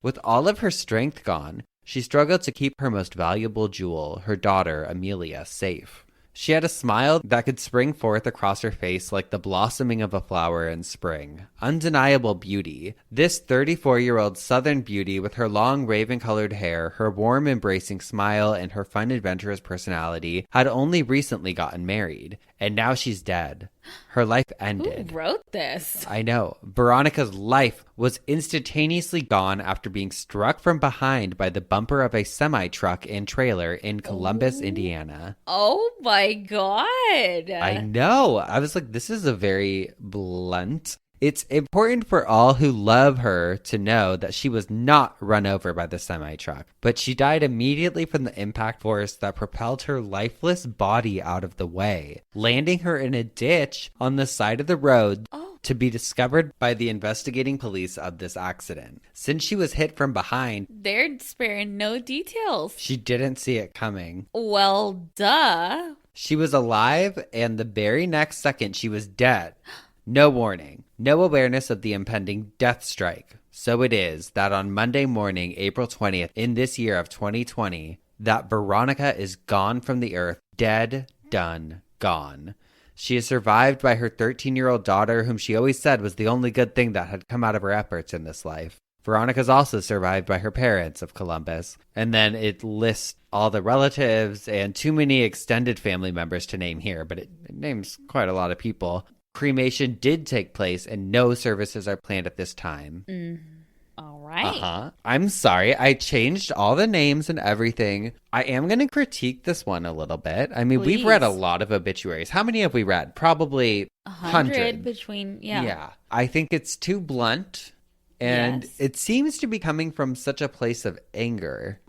With all of her strength gone, she struggled to keep her most valuable jewel, her daughter, Amelia, safe. She had a smile that could spring forth across her face like the blossoming of a flower in spring. Undeniable beauty. This 34-year-old Southern beauty with her long raven-colored hair, her warm embracing smile, and her fun adventurous personality had only recently gotten married. And now she's dead. Her life ended. Who wrote this? I know. Veronica's life was instantaneously gone after being struck from behind by the bumper of a semi-truck and trailer in Columbus, Indiana. Oh my God. I know. I was like, this is a very blunt. It's important for all who love her to know that she was not run over by the semi-truck, but she died immediately from the impact force that propelled her lifeless body out of the way, landing her in a ditch on the side of the road to be discovered by the investigating police of this accident. Since she was hit from behind, they're sparing no details. She didn't see it coming. Well, duh. She was alive, and the very next second she was dead. No warning, no awareness of the impending death strike. So it is that on Monday morning, April 20th, in this year of 2020, that Veronica is gone from the earth, dead, done, gone. She is survived by her 13-year-old daughter, whom she always said was the only good thing that had come out of her efforts in this life. Veronica's also survived by her parents of Columbus. And then it lists all the relatives and too many extended family members to name here, but it names quite a lot of people. Cremation did take place and no services are planned at this time. All right. I'm sorry. I changed all the names and everything. I am going to critique this one a little bit. I mean, We've read a lot of obituaries. How many have we read? Probably 100 between, Yeah. I think it's too blunt. And it seems to be coming from such a place of anger.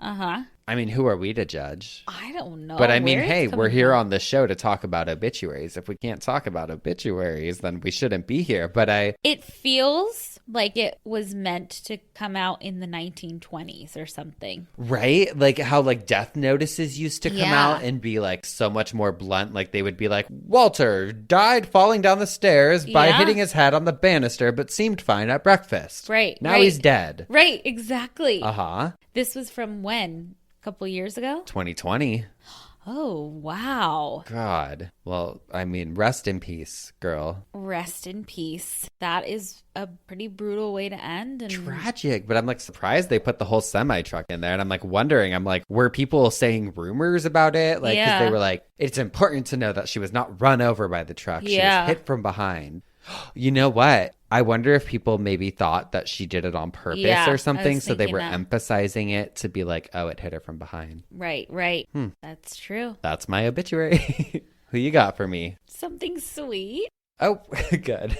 I mean, who are we to judge? I don't know. But I mean, hey, we're here on the show to talk about obituaries. If we can't talk about obituaries, then we shouldn't be here. But It feels like it was meant to come out in the 1920s or something. Right? Like how like death notices used to come out and be like so much more blunt. Like they would be like, Walter died falling down the stairs by hitting his head on the banister, but seemed fine at breakfast. Right. Now he's dead. Right. Exactly. This was from when? A couple years ago? 2020. Oh, wow. God. Well, I mean, rest in peace, girl. Rest in peace. That is a pretty brutal way to end. And tragic. But I'm like surprised they put the whole semi truck in there. And I'm like wondering, were people saying rumors about it? Like, because they were like, it's important to know that she was not run over by the truck. She was hit from behind. You know what? I wonder if people maybe thought that she did it on purpose or something. So they were emphasizing it to be like, oh, it hit her from behind. Right. That's true. That's my obituary. Who you got for me? Something sweet. Oh, good.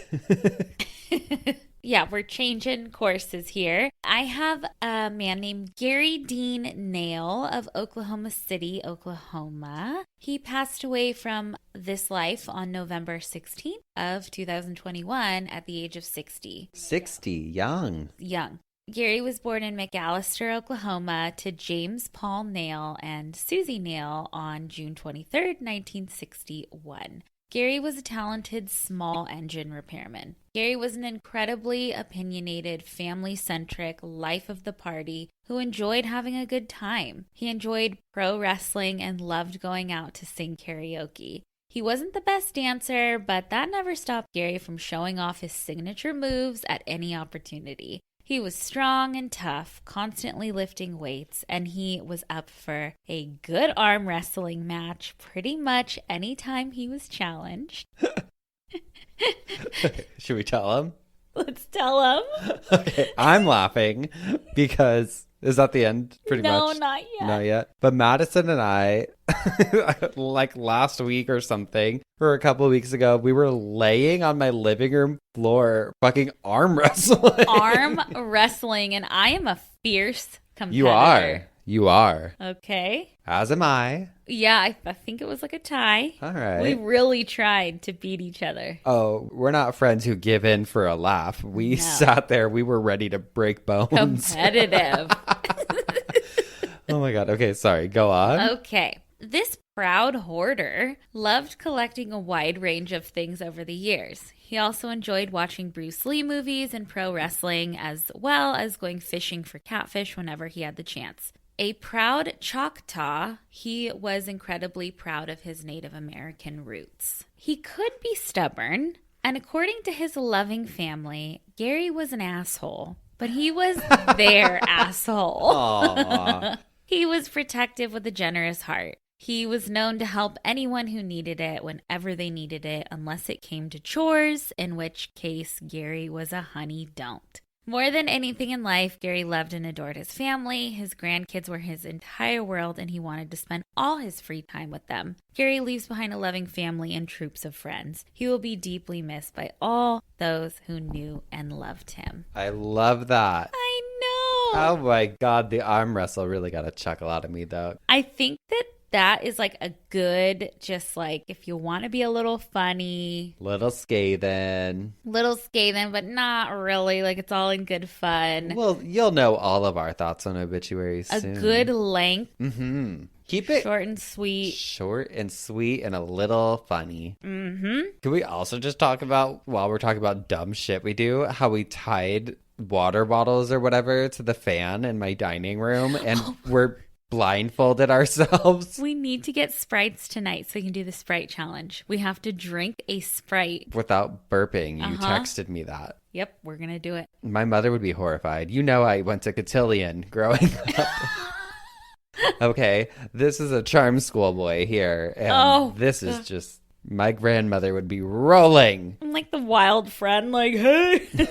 Yeah, we're changing courses here. I have a man named Gary Dean Nail of Oklahoma City, Oklahoma. He passed away from this life on November 16th of 2021 at the age of 60. 60, young. Young. Gary was born in McAllister, Oklahoma to James Paul Nail and Susie Nail on June 23rd, 1961. Gary was a talented small engine repairman. Gary was an incredibly opinionated, family-centric, life of the party who enjoyed having a good time. He enjoyed pro wrestling and loved going out to sing karaoke. He wasn't the best dancer, but that never stopped Gary from showing off his signature moves at any opportunity. He was strong and tough, constantly lifting weights, and he was up for a good arm wrestling match pretty much any time he was challenged. Should we tell him? Let's tell him. Okay, I'm laughing because is that the end pretty much? No, not yet. Not yet. But Madison and I, like last week or something, or a couple of weeks ago, we were laying on my living room floor fucking arm wrestling. Arm wrestling, and I am a fierce competitor. You are. Okay. As am I. Yeah, I think it was like a tie. All right. We really tried to beat each other. Oh, we're not friends who give in for a laugh. We sat there. We were ready to break bones. Competitive. Oh my God. Okay, sorry. Go on. Okay. This proud hoarder loved collecting a wide range of things over the years. He also enjoyed watching Bruce Lee movies and pro wrestling, as well as going fishing for catfish whenever he had the chance. A proud Choctaw, he was incredibly proud of his Native American roots. He could be stubborn, and according to his loving family, Gary was an asshole, but he was their asshole. He was protective with a generous heart. He was known to help anyone who needed it whenever they needed it, unless it came to chores, in which case Gary was a honey don't. More than anything in life, Gary loved and adored his family. His grandkids were his entire world, and he wanted to spend all his free time with them. Gary leaves behind a loving family and troops of friends. He will be deeply missed by all those who knew and loved him. I love that. I know. Oh my God, the arm wrestle really got a chuckle out of me, though. I think that is like a good, just like if you want to be a little funny. Little scathing, but not really. Like it's all in good fun. Well, you'll know all of our thoughts on obituaries soon. A good length. Mm-hmm. Keep it short and sweet. Short and sweet and a little funny. Mm-hmm. Can we also just talk about, while we're talking about dumb shit we do, how we tied water bottles or whatever to the fan in my dining room and we're blindfolded ourselves? We need to get Sprites tonight so we can do the Sprite challenge. We have to drink a Sprite without burping. You texted me that. Yep, we're gonna do it. My mother would be horrified. You know, I went to cotillion growing up. Okay, this is a charm schoolboy here, and this is just, my grandmother would be rolling. I'm like the wild friend, like, hey.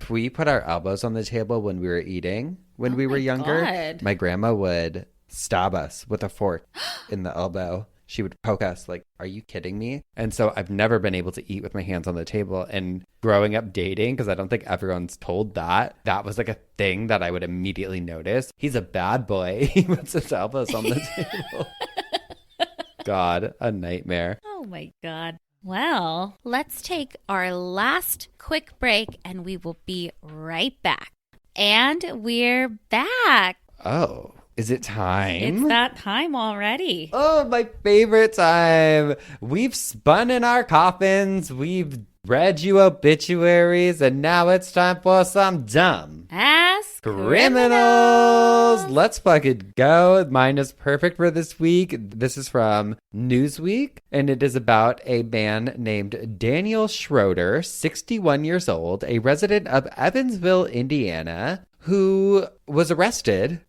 We put our elbows on the table when we were eating. When we were younger, God. My grandma would stab us with a fork in the elbow. She would poke us like, are you kidding me? And so I've never been able to eat with my hands on the table. And growing up dating, because I don't think everyone's told that was like a thing that I would immediately notice. He's a bad boy. He puts his elbows on the table. God, a nightmare. Oh my God. Well, let's take our last quick break and we will be right back. And we're back. Oh, is it time? It's that time already. Oh, my favorite time. We've spun in our coffins. We've read you obituaries. And now it's time for some dumb Ass criminals. Let's fucking go. Mine is perfect for this week. This is from Newsweek, and it is about a man named Daniel Schroeder, 61 years old, a resident of Evansville, Indiana, who was arrested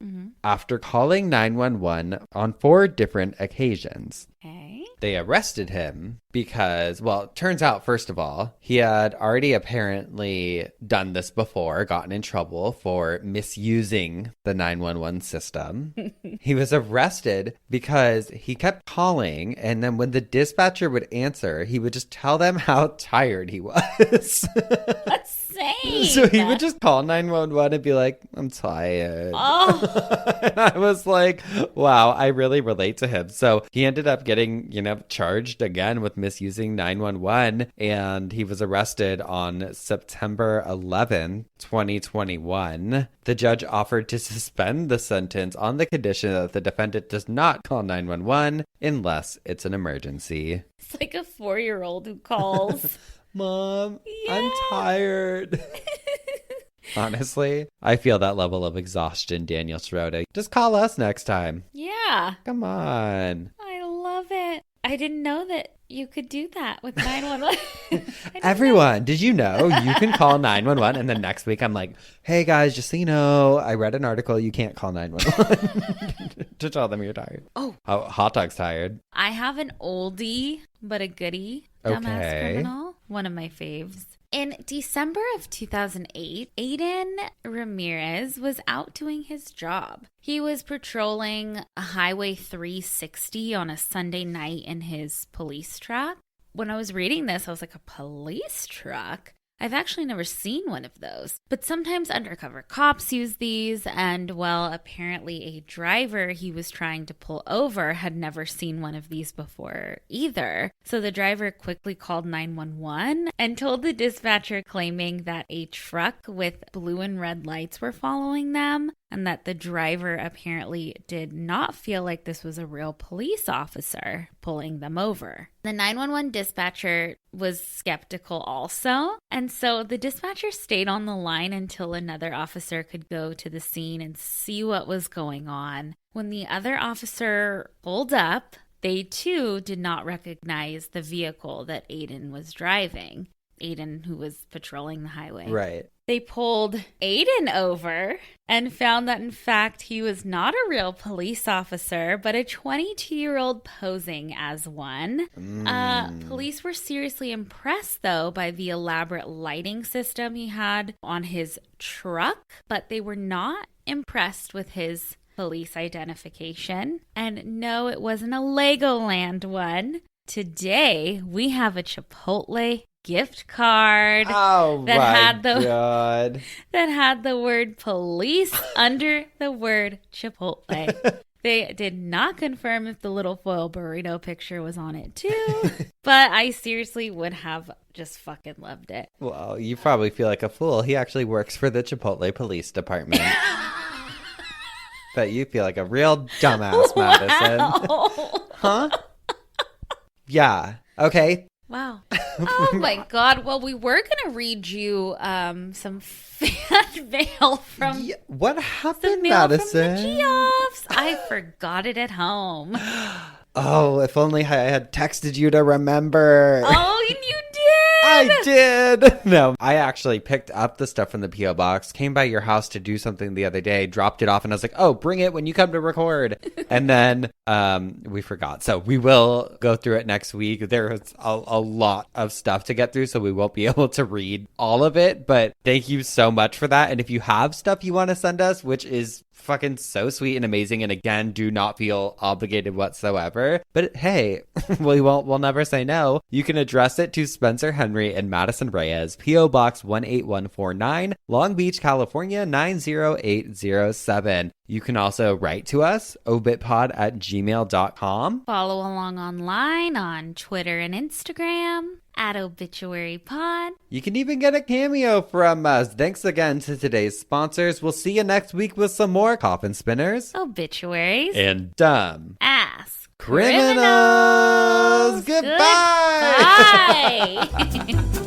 after calling 911 on 4 different occasions. Okay. They arrested him because, well, it turns out, first of all, he had already apparently done this before, gotten in trouble for misusing the 911 system. He was arrested because he kept calling, and then when the dispatcher would answer, he would just tell them how tired he was. That's insane. So he would just call 911 and be like, I'm tired. Oh. And I was like, wow, I really relate to him. So he ended up getting, charged again with misusing 911. And he was arrested on September 11, 2021. The judge offered to suspend the sentence on the condition that the defendant does not call 911 unless it's an emergency. It's like a 4-year-old who calls. Mom, I'm tired. Honestly, I feel that level of exhaustion, Daniel Schroeder. Just call us next time. Yeah. Come on. I love it. I didn't know that you could do that with 911. Everyone, did you know you can call 911 and then next week I'm like, hey guys, just so you know, I read an article, you can't call 911 to tell them you're tired. Oh, Hot Dog's tired. I have an oldie but a goodie. Dumb.ass criminal. One of my faves. In December of 2008, Aiden Ramirez was out doing his job. He was patrolling Highway 360 on a Sunday night in his police truck. When I was reading this, I was like, a police truck? I've actually never seen one of those. But sometimes undercover cops use these, and, well, apparently a driver he was trying to pull over had never seen one of these before either. So the driver quickly called 911 and told the dispatcher, claiming that a truck with blue and red lights were following them, and that the driver apparently did not feel like this was a real police officer pulling them over. The 911 dispatcher was skeptical also, and so the dispatcher stayed on the line until another officer could go to the scene and see what was going on. When the other officer pulled up, they too did not recognize the vehicle that Aiden was driving. Aiden, who was patrolling the highway. Right. They pulled Aiden over and found that, in fact, he was not a real police officer, but a 22-year-old posing as one. Police were seriously impressed, though, by the elaborate lighting system he had on his truck, but they were not impressed with his police identification. And no, it wasn't a Legoland one. Today, we have a Chipotle gift card that had the word police under the word Chipotle. They did not confirm if the little foil burrito picture was on it too, but I seriously would have just fucking loved it. Well, you probably feel like a fool. He actually works for the Chipotle Police Department. Bet you feel like a real dumbass, Madison. Huh? Yeah. Okay. Wow. Oh my God. Well, we were going to read you some fan mail from... Yeah, what happened, some mail Madison? From the Geoffs. I forgot it at home. Oh, if only I had texted you to remember. Oh, and you did. I did. No, I actually picked up the stuff from the P.O. box, came by your house to do something the other day, dropped it off, and I was like, oh, bring it when you come to record. And then we forgot. So we will go through it next week. There's a lot of stuff to get through, so we won't be able to read all of it. But thank you so much for that. And if you have stuff you want to send us, which is fucking so sweet and amazing, and again, do not feel obligated whatsoever, but hey, we'll never say no. You can address it to Spencer Henry and Madison Reyes, P.O. Box 18149, Long Beach, California 90807. You can also write to us, obitpod@gmail.com. Follow along online on Twitter and Instagram @obituarypod. You can even get a cameo from us. Thanks again to today's sponsors. We'll see you next week with some more coffin spinners, obituaries, and dumb ass criminals. Goodbye. Goodbye.